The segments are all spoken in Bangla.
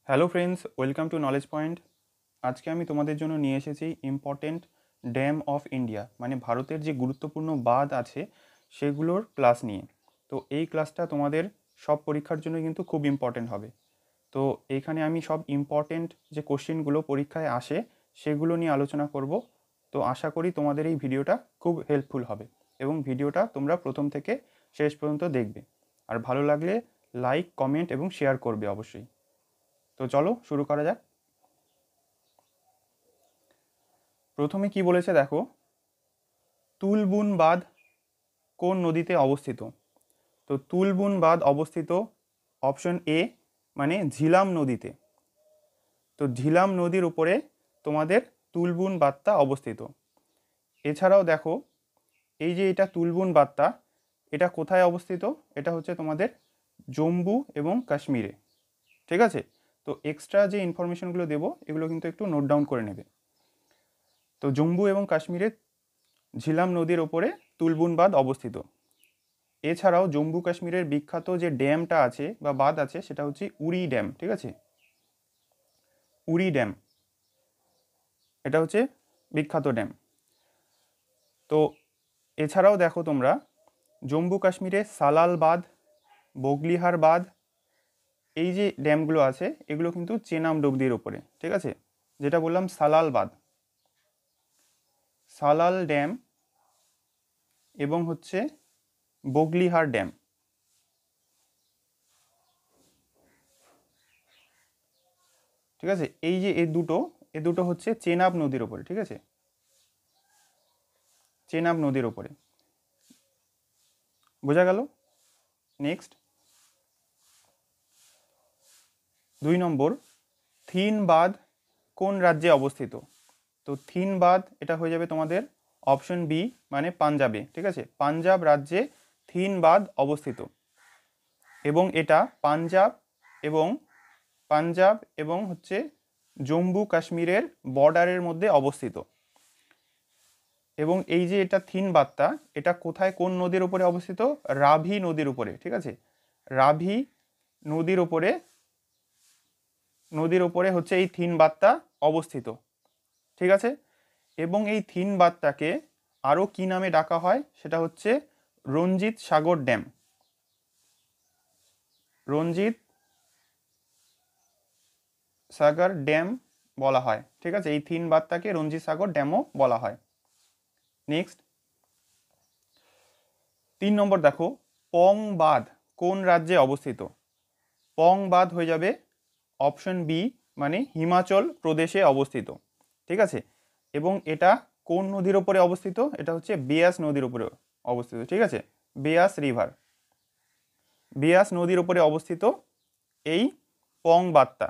Hello friends, welcome to knowledge point. আজকে আমি তোমাদের জন্য নিয়ে এসেছি ইম্পর্টেন্ট ড্যাম অফ ইন্ডিয়া, মানে ভারতের যে গুরুত্বপূর্ণ বাঁধ আছে সেগুলোর ক্লাস নিয়ে। তো এই ক্লাসটা তোমাদের সব পরীক্ষার জন্য কিন্তু খুব ইম্পর্টেন্ট হবে। তো এইখানে আমি সব ইম্পর্টেন্ট যে কোশ্চেনগুলো পরীক্ষায় আসে সেগুলো নিয়ে আলোচনা করব। তো আশা করি তোমাদের এই ভিডিওটা খুব হেল্পফুল হবে এবং ভিডিওটা তোমরা প্রথম থেকে শেষ পর্যন্ত দেখবে। আর ভালো লাগলে লাইক, কমেন্ট এবং শেয়ার করবে অবশ্যই। তো চলো শুরু করা যাক। প্রথমে কি বলেছে দেখো, তুলবুন বাঁধ কোন নদীতে অবস্থিত? তো তুলবুন বাঁধ অবস্থিত অপশন এ মানে ঝিলাম নদীতে। তো ঝিলাম নদীর উপরে তোমাদের তুলবুন বাঁধটা অবস্থিত। এছাড়াও দেখো, এই যে এটা তুলবুন বাঁধটা, এটা কোথায় অবস্থিত? এটা হচ্ছে তোমাদের জম্মু এবং কাশ্মীরে। ঠিক আছে, তো এক্সট্রা যে ইনফরমেশনগুলো দেবো এগুলো কিন্তু একটু নোট ডাউন করে নেবে। তো জম্মু এবং কাশ্মীরে ঝিলাম নদীর ওপরে তুলবুন বাঁধ অবস্থিত। এছাড়াও জম্মু কাশ্মীরের বিখ্যাত যে ড্যামটা আছে বা বাঁধ আছে সেটা হচ্ছে উড়ি ড্যাম। ঠিক আছে, উড়ি ড্যাম এটা হচ্ছে বিখ্যাত ড্যাম। তো এছাড়াও দেখো তোমরা, জম্মু কাশ্মীরে সালাল বাঁধ, বগলিহার বাঁধ, এই যে ড্যামগুলো আছে এগুলো কিন্তু চেনাব নদীর ওপরে। ঠিক আছে, যেটা বললাম সালাল বাঁধ, সালাল ড্যাম এবং হচ্ছে বগলিহার ড্যাম। ঠিক আছে, এই যে এ দুটো হচ্ছে চেনাব নদীর ওপরে। ঠিক আছে, চেনাব নদীর ওপরে। বোঝা গেল? নেক্সট 2 নম্বর, থিন বাঁধ কোন রাজ্যে অবস্থিত? তো থিন বাঁধ এটা হয়ে যাবে তোমাদের অপশন বি মানে পাঞ্জাবে। ঠিক আছে, পাঞ্জাব রাজ্যে থিন বাঁধ অবস্থিত এবং এটা পাঞ্জাব এবং হচ্ছে জম্মু কাশ্মীরের বর্ডারের মধ্যে অবস্থিত। এবং এই যে এটা থিন বাঁধটা, এটা কোথায়, কোন নদীর উপরে অবস্থিত? রাভি নদীর উপরে। ঠিক আছে, রাভি নদীর উপরে হচ্ছে এই থিন বাঁধটা অবস্থিত। ঠিক আছে, এবং এই থিন বাঁধটাকে আরও কি নামে ডাকা হয় সেটা হচ্ছে রঞ্জিত সাগর ড্যাম। রঞ্জিত সাগর ড্যাম বলা হয়। ঠিক আছে, এই থিন বাঁধটাকে রঞ্জিত সাগর ড্যামও বলা হয়। নেক্সট 3 নম্বর দেখো, পং বাঁধ কোন রাজ্যে অবস্থিত? পং বাঁধ হয়ে যাবে অপশন বি মানে হিমাচল প্রদেশে অবস্থিত। ঠিক আছে, এবং এটা কোন নদীর উপরে অবস্থিত? এটা হচ্ছে বেয়াস নদীর উপরে অবস্থিত। ঠিক আছে, বেয়াস নদীর উপরে অবস্থিত এই পং বাঁধটা।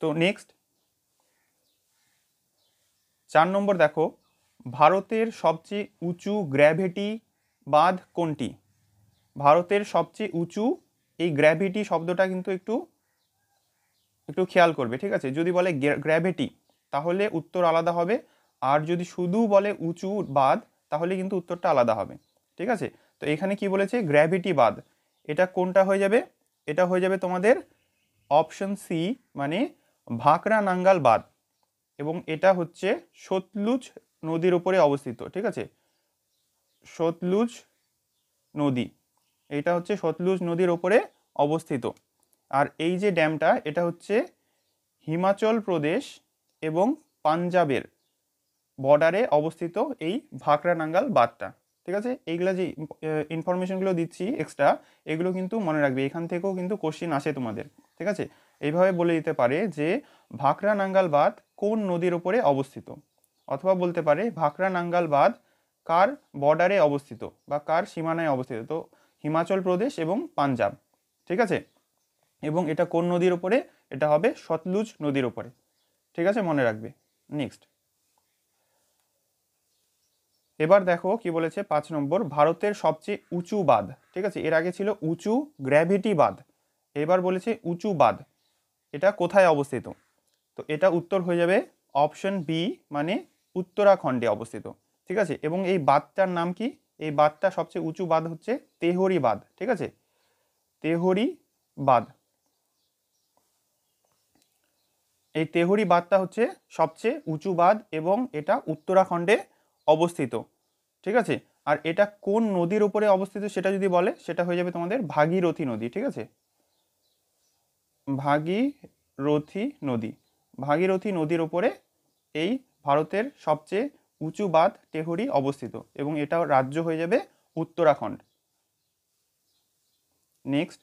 তো নেক্সট 4 নম্বর দেখো, ভারতের সবচেয়ে উঁচু গ্র্যাভিটি বাঁধ কোনটি? ভারতের সবচেয়ে উঁচু, এই গ্র্যাভিটি শব্দটা কিন্তু একটু খেয়াল করবে। ঠিক আছে, যদি বলে গ্র্যাভিটি তাহলে উত্তর আলাদা হবে, আর যদি শুধু বলে উঁচু বাঁধ তাহলে কিন্তু উত্তরটা আলাদা হবে। ঠিক আছে, তো এখানে কি বলেছে? গ্র্যাভিটি বাঁধ। এটা কোনটা হয়ে যাবে? এটা হয়ে যাবে তোমাদের অপশন সি মানে ভাকরা নাঙ্গাল বাঁধ, এবং এটা হচ্ছে সতলুজ নদীর উপরে অবস্থিত। ঠিক আছে, সতলুজ নদী, এটা হচ্ছে সতলুজ নদীর ওপরে অবস্থিত। আর এই যে ড্যামটা এটা হচ্ছে হিমাচল প্রদেশ এবং পাঞ্জাবের বর্ডারে অবস্থিত এই ভাকরা নাঙ্গাল বাঁধটা। ঠিক আছে, এইগুলো যে ইনফরমেশনগুলো দিচ্ছি এক্সট্রা, এগুলো কিন্তু মনে রাখবে, এখান থেকেও কিন্তু কোশ্চিন আসে তোমাদের। ঠিক আছে, এইভাবে বলে দিতে পারে যে ভাকরা নাঙ্গাল বাঁধ কোন নদীর উপরে অবস্থিত, অথবা বলতে পারে ভাকরা নাঙ্গাল বাঁধ কার বর্ডারে অবস্থিত বা কার সীমানায় অবস্থিত। তো হিমাচল প্রদেশ এবং পাঞ্জাব। ঠিক আছে, এবং এটা কোন নদীর উপরে? এটা হবে সতলুজ নদীর উপরে। ঠিক আছে, মনে রাখবে। নেক্সট এবার দেখো কি বলেছে 5 নম্বর, ভারতের সবচেয়ে উঁচু বাঁধ। ঠিক আছে, এর আগে ছিল উঁচু গ্র্যাভিটি বাঁধ, এবার বলেছে উঁচু বাঁধ, এটা কোথায় অবস্থিত? তো এটা উত্তর হয়ে যাবে অপশন বি মানে উত্তরাখণ্ডে অবস্থিত। ঠিক আছে, এবং এই বাঁধটার নাম কি? এই বাঁধটা সবচেয়ে উঁচু বাঁধ হচ্ছে তেহরি বাঁধ। ঠিক আছে, তেহরি বাঁধ। এই তেহরি বাঁধটা হচ্ছে সবচেয়ে উঁচু বাঁধ এবং এটা উত্তরাখণ্ডে অবস্থিত, ঠিক আছে। আর এটা কোন নদীর উপরে অবস্থিত সেটা যদি বলে, সেটা হয়ে যাবে তোমাদের ভাগীরথী নদী, ঠিক আছে। ভাগীরথী নদী, ভাগীরথী নদীর উপরে এই ভারতের সবচেয়ে উঁচু বাঁধ তেহরি অবস্থিত এবং এটা রাজ্য হয়ে যাবে উত্তরাখণ্ড। নেক্সট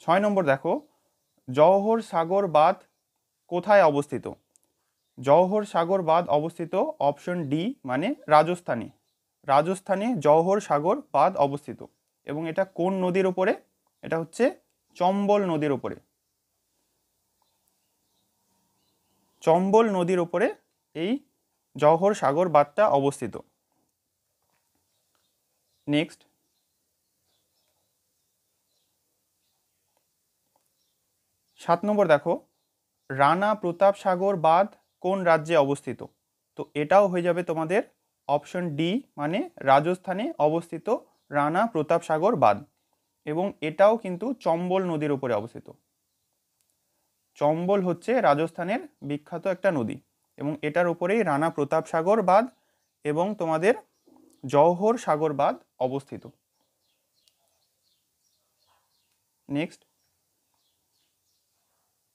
6 নম্বর দেখো, জওহর সাগর বাঁধ কোথায় অবস্থিত? জওহর সাগর বাঁধ অবস্থিত অপশন ডি মানে রাজস্থানে। রাজস্থানে জওহর সাগর বাঁধ অবস্থিত এবং এটা কোন নদীর উপরে? এটা হচ্ছে চম্বল নদীর উপরে। চম্বল নদীর উপরে এই জওহর সাগর বাঁধটা অবস্থিত। নেক্সট 7 নম্বর দেখো, রানা প্রতাপ সাগর বাঁধ কোন রাজ্যে অবস্থিত? তো এটাও হয়ে যাবে তোমাদের অপশন ডি মানে রাজস্থানে অবস্থিত রানা প্রতাপ সাগর বাঁধ এবং এটাও কিন্তু চম্বল নদীর উপরে অবস্থিত। চম্বল হচ্ছে রাজস্থানের বিখ্যাত একটা নদী এবং এটার উপরেই রানা প্রতাপ সাগর বাঁধ এবং তোমাদের জওহর সাগর বাঁধ অবস্থিত। নেক্সট,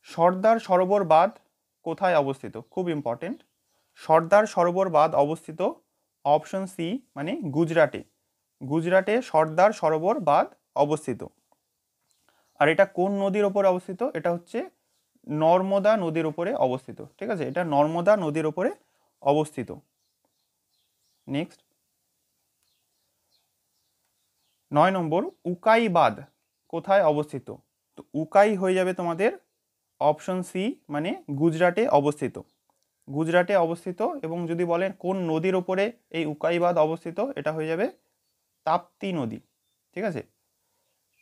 সর্দার সরোবর বাঁধ কোথায় অবস্থিত? খুব ইম্পর্টেন্ট। সর্দার সরোবর বাঁধ অবস্থিত অপশন সি মানে গুজরাটে। গুজরাটে সর্দার সরোবর বাঁধ অবস্থিত। আর এটা কোন নদীর ওপরে অবস্থিত? এটা হচ্ছে নর্মদা নদীর উপরে অবস্থিত, ঠিক আছে। এটা নর্মদা নদীর উপরে অবস্থিত। নেক্সট 9 নম্বর, উকাই বাঁধ কোথায় অবস্থিত? তো উকাই হয়ে যাবে তোমাদের অপশন সি মানে গুজরাটে অবস্থিত। গুজরাটে অবস্থিত এবং যদি বলেন কোন নদীর ওপরে এই উকাই বাঁধ অবস্থিত, এটা হয়ে যাবে তাপ্তি নদী, ঠিক আছে,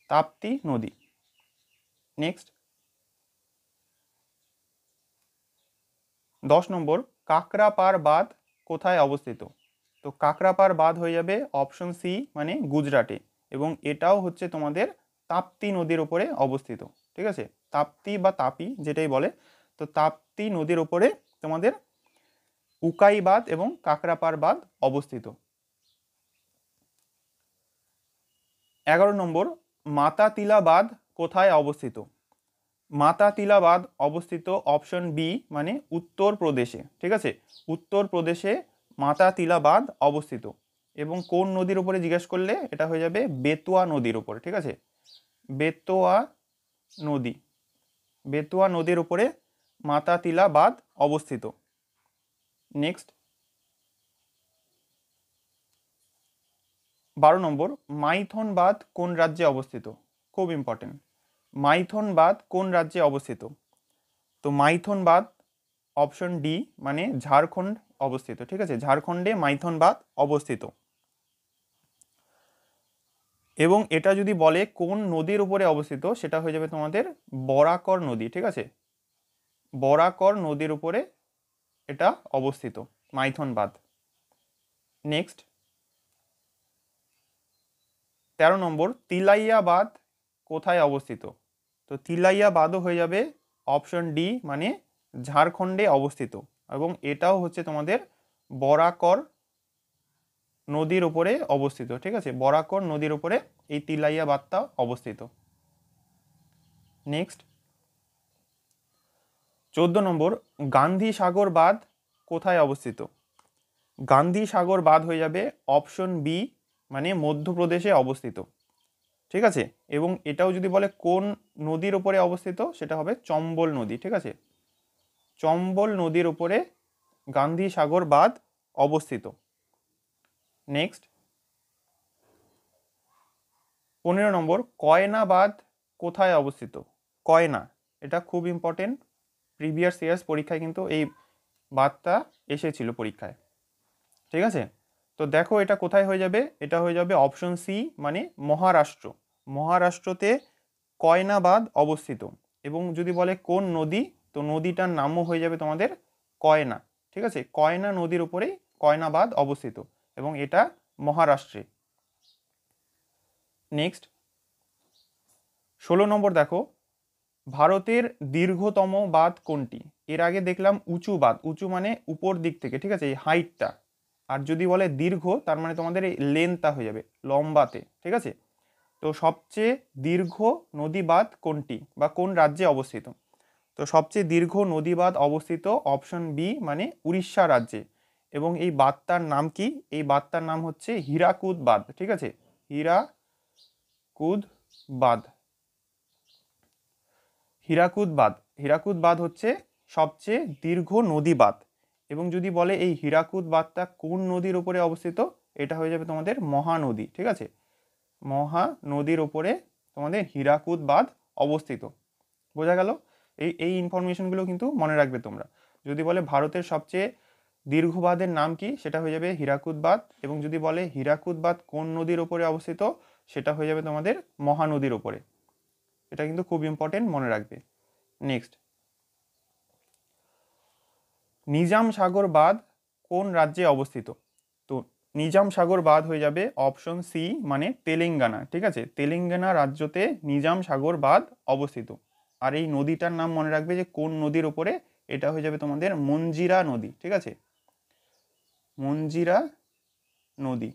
তাপ্তি নদী। নেক্সট 10 নম্বর, কাকরাপাড় বাঁধ কোথায় অবস্থিত? তো কাকরাপাড় বাঁধ হয়ে যাবে অপশন সি মানে গুজরাটে এবং এটাও হচ্ছে তোমাদের তাপ্তি নদীর উপরে অবস্থিত, ঠিক আছে। তাপ্তি বা তাপি যেটাই বলে, তো তাপ্তি নদীর উপরে তোমাদের উকাই বাঁধ এবং কাকরাপাড় বাঁধ অবস্থিত। 11 নম্বর, মাতাতিলা বাঁধ কোথায় অবস্থিত? মাতাতিলা বাঁধ অবস্থিত অপশন বি মানে উত্তরপ্রদেশে, ঠিক আছে। উত্তরপ্রদেশে মাতাতিলা বাঁধ অবস্থিত এবং কোন নদীর উপরে জিজ্ঞেস করলে এটা হয়ে যাবে বেতুয়া নদীর উপরে, ঠিক আছে। বেতুয়া নদী, বেতুয়া নদীর উপরে মাতাতিলা বাঁধ অবস্থিত। নেক্সট 12 নম্বর, মাইথন বাঁধ কোন রাজ্যে অবস্থিত? খুব ইম্পর্টেন্ট। মাইথন বাঁধ কোন রাজ্যে অবস্থিত? তো মাইথন বাঁধ অপশন ডি মানে ঝাড়খণ্ড অবস্থিত, ঠিক আছে। ঝাড়খণ্ডে মাইথন বাঁধ অবস্থিত এবং এটা যদি বলে কোন নদীর উপরে অবস্থিত, সেটা হয়ে যাবে তোমাদের বরাকর নদী, ঠিক আছে। বরাকর নদীর উপরে এটা অবস্থিত মাইথন বাঁধ। নেক্সট 13 নম্বর, তিলাইয়া বাঁধ কোথায় অবস্থিত? তো তিলাইয়া বাঁধও হয়ে যাবে অপশন ডি মানে ঝাড়খণ্ডে অবস্থিত এবং এটাও হচ্ছে তোমাদের বরাকর নদীর উপরে অবস্থিত, ঠিক আছে। বরাকর নদীর উপরে এই তিলাইয়া বাঁধটা অবস্থিত। নেক্সট 14 নম্বর, গান্ধী সাগর বাঁধ কোথায় অবস্থিত? গান্ধী সাগর বাঁধ হয়ে যাবে অপশন বি মানে মধ্যপ্রদেশে অবস্থিত, ঠিক আছে। এবং এটাও যদি বলে কোন নদীর উপরে অবস্থিত, সেটা হবে চম্বল নদী, ঠিক আছে। চম্বল নদীর উপরে গান্ধী সাগর বাঁধ অবস্থিত। নেক্সট 15 নম্বর, কয়না বাঁধ কোথায় অবস্থিত? কয়না, এটা খুব ইম্পর্টেন্ট, প্রিভিয়াস ইয়ার্স পরীক্ষায় কিন্তু এই বাঁধটা এসেছিল পরীক্ষায়, ঠিক আছে। তো দেখো এটা কোথায় হয়ে যাবে, এটা হয়ে যাবে অপশন সি মানে মহারাষ্ট্র। মহারাষ্ট্রতে কয়না বাঁধ অবস্থিত এবং যদি বলে কোন নদী, তো নদীটার নামও হয়ে যাবে তোমাদের কয়না, ঠিক আছে। কয়না নদীর উপরেই কয়না বাঁধ অবস্থিত এবং এটা মহারাষ্ট্রে। নেক্সট 16 নম্বর দেখো, ভারতের দীর্ঘতম বাঁধ কোনটি? এর আগে দেখলাম উঁচু বাঁধ, উঁচু মানে উপর দিক থেকে, ঠিক আছে, এই হাইটটা। আর যদি বলে দীর্ঘ, তার মানে তোমাদের এই লেন্থটা হয়ে যাবে, লম্বাতে, ঠিক আছে। তো সবচেয়ে দীর্ঘ নদী বাঁধ কোনটি বা কোন রাজ্যে অবস্থিত? তো সবচেয়ে দীর্ঘ নদী বাঁধ অবস্থিত অপশন বি মানে উড়িষ্যা রাজ্যে। এবং এই বাঁধটার নাম কি? এই বাঁধটার নাম হচ্ছে হীরাকুদ বাঁধ, ঠিক আছে, হীরাকুদ বাঁধ। হীরাকুদ বাঁধ, হীরাকুদ বাঁধ হচ্ছে সবচেয়ে দীর্ঘ নদী বাঁধ। এবং যদি বলে এই হীরাকুদ বাঁধটা কোন নদীর উপরে অবস্থিত, এটা হয়ে যাবে তোমাদের মহানদী, ঠিক আছে, মহানদীর উপরে তোমাদের হীরাকুদ বাঁধ অবস্থিত। বোঝা গেল? এই এই ইনফরমেশনগুলো কিন্তু মনে রাখবে তোমরা। যদি বলে ভারতের সবচেয়ে দীর্ঘ বাঁধের নাম কি, সেটা হয়ে যাবে হীরাকুদ বাঁধ। এবং যদি বলে হীরাকুদ বাঁধ কোন নদীর উপরে অবস্থিত, সেটা হয়ে যাবে তোমাদের মহানদীর উপরে। এটা কিন্তু খুব ইম্পর্টেন্ট, মনে রাখবে। নেক্সট, নিজাম সাগর বাঁধ কোন রাজ্যে অবস্থিত? তো নিজাম সাগর বাঁধ হয়ে যাবে অপশন সি মানে তেলেঙ্গানা, ঠিক আছে, তেলেঙ্গানা রাজ্যতে নিজাম সাগর বাঁধ অবস্থিত। আর এই নদীটার নাম মনে রাখবে যে কোন নদীর উপরে, এটা হয়ে যাবে তোমাদের মঞ্জিরা নদী, ঠিক আছে, মঞ্জিরা নদী।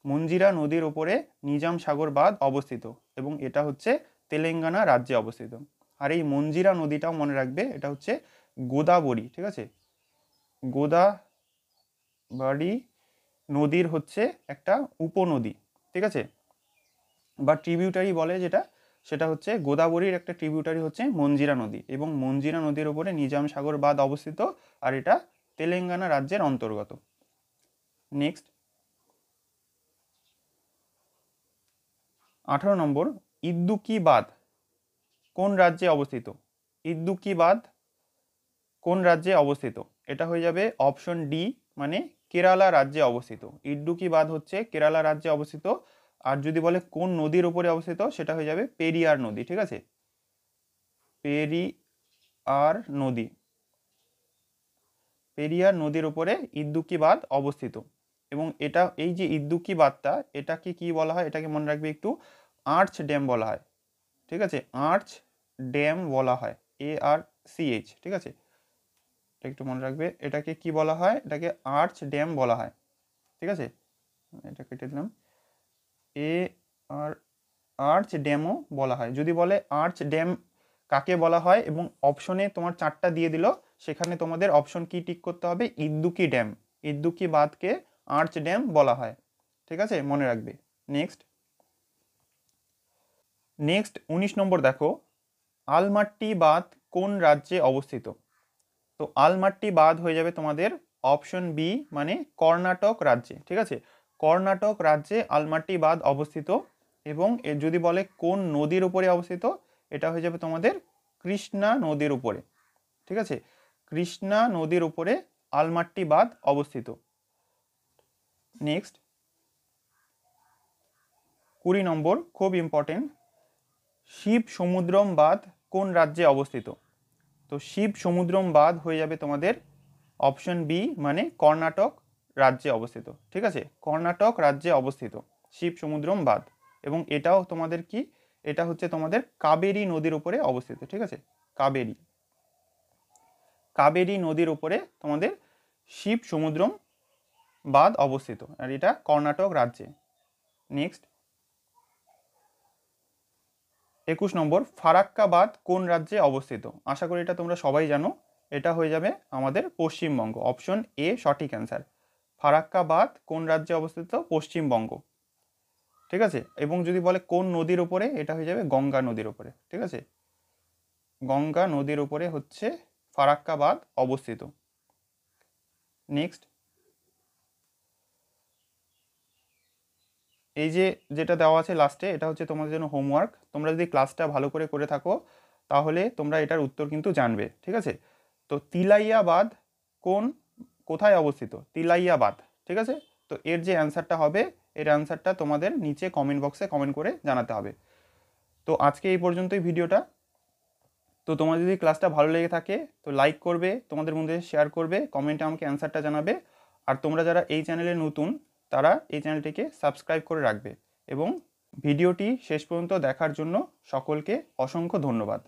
মঞ্জিরা নদীর উপরে নিজাম সাগর বাঁধ অবস্থিত এবং এটা হচ্ছে তেলেঙ্গানা রাজ্যে অবস্থিত। আর এই মঞ্জিরা নদীটাও মনে রাখবে, এটা হচ্ছে গোদাবরী, ঠিক আছে, গোদাবরী নদীর হচ্ছে একটা উপনদী, ঠিক আছে, বা ট্রিবিউটারি বলে যেটা, সেটা হচ্ছে গোদাবরীর একটা ট্রিবিউটারি হচ্ছে মঞ্জিরা নদী। এবং মঞ্জিরা নদীর উপরে নিজাম সাগর বাঁধ অবস্থিত, আর এটা তেলেঙ্গানা রাজ্যের অন্তর্গত। নেক্সট, 18 নম্বর, ইদ্দুকি বাঁধ কোন রাজ্যে অবস্থিত? ইদ্দুকি বাঁধ কোন রাজ্যে অবস্থিত? এটা হয়ে যাবে অপশন ডি মানে কেরালা রাজ্যে অবস্থিত। ইড্ডুকি বাঁধ হচ্ছে কেরালা রাজ্যে অবস্থিত। আর যদি বলে কোন নদীর উপরে অবস্থিত, সেটা হয়ে যাবে পেরিয়ার নদী, ঠিক আছে, পেরিয়ার নদী। পেরিয়ার নদীর উপরে ইদ্দুকি বাঁধ অবস্থিত। এবং এটা এই যে ইদ্দুকি বাঁধটা, এটাকে কি বলা হয়, এটাকে মনে রাখবে একটু, আর্চ ড্যাম বলা হয়, ঠিক আছে, আর্চ ড্যাম বলা হয়, ARCH, ঠিক আছে, এটা একটু মনে রাখবে, এটাকে কি বলা হয়, এটাকে আর্চ ড্যাম বলা হয়, ঠিক আছে, এটা কেটে দিলাম, আর আর্চ ড্যামও বলা হয়। যদি বলে আর্চ ড্যাম কাকে বলা হয় এবং অপশনে তোমার 4টা দিয়ে দিল, সেখানে তোমাদের অপশন কি টিক করতে হবে, Idukki dam, Idukki বাঁধকে arch dam বলা হয়, ঠিক আছে, মনে রাখবে। নেক্সট 19 নম্বর দেখো, আলমাট্টি বাঁধ কোন রাজ্যে অবস্থিত? তো আলমাট্টি বাঁধ হয়ে যাবে তোমাদের অপশন বি মানে কর্ণাটক রাজ্যে, ঠিক আছে, কর্ণাটক রাজ্যে আলমাট্টি বাঁধ অবস্থিত। এবং যদি বলে কোন নদীর উপরে অবস্থিত, এটা হয়ে যাবে তোমাদের কৃষ্ণা নদীর উপরে, ঠিক আছে, কৃষ্ণা নদীর উপরে আলমাট্টি বাঁধ অবস্থিত। নেক্সট 20 নম্বর, খুব ইম্পর্টেন্ট, শিব সমুদ্রম বাঁধ কোন রাজ্যে অবস্থিত? তো শিব সমুদ্রম বাঁধ হয়ে যাবে তোমাদের অপশন বি মানে কর্ণাটক রাজ্যে অবস্থিত, ঠিক আছে, কর্ণাটক রাজ্যে অবস্থিত শিব সমুদ্রম বাঁধ। এবং এটাও তোমাদের কি, এটা হচ্ছে তোমাদের কাবেরী নদীর উপরে অবস্থিত, ঠিক আছে, কাবেরী, কাবেরী নদীর উপরে তোমাদের শিব সমুদ্রম বাঁধ অবস্থিত, আর এটা কর্ণাটক রাজ্যে। নেক্সট 21 নম্বর, ফারাক্কা বাঁধ কোন রাজ্যে অবস্থিত? আশা করি এটা তোমরা সবাই জানো, এটা হয়ে যাবে আমাদের পশ্চিমবঙ্গ, অপশন এ সঠিক অ্যান্সার। ফারাক্কা বাঁধ কোন রাজ্যে অবস্থিত? পশ্চিমবঙ্গ, ঠিক আছে। এবং যদি বলে কোন নদীর উপরে, এটা হয়ে যাবে গঙ্গা নদীর উপরে, ঠিক আছে, গঙ্গা নদীর উপরে হচ্ছে ফারাক্কা বাঁধ অবস্থিত। নেক্সট, এই যে যেটা দেওয়া আছে লাস্টে, এটা হচ্ছে তোমাদের জন্য হোমওয়ার্ক। তোমরা যদি ক্লাসটা ভালো করে থাকো, তাহলে তোমরা এটার উত্তর কিন্তু জানবে, ঠিক আছে। তো তিলাইয়া বাঁধ কোথায় অবস্থিত? তিলাইয়া বাঁধ, ঠিক আছে। তো এর যে অ্যান্সারটা হবে, এর অ্যান্সারটা তোমাদের নিচে কমেন্ট বক্সে কমেন্ট করে জানাতে হবে। তো আজকে এই পর্যন্তই ভিডিওটা। তো তোমার যদি ক্লাসটা ভালো লেগে থাকে, তো লাইক করবে, তোমাদের মধ্যে শেয়ার করবে, কমেন্টে আমাকে অ্যান্সারটা জানাবে। আর তোমরা যারা এই চ্যানেলে নতুন, তারা এই চ্যানেলটিকে সাবস্ক্রাইব করে রাখবে এবং ভিডিওটি শেষ পর্যন্ত দেখার জন্য সকলকে অসংখ্য ধন্যবাদ।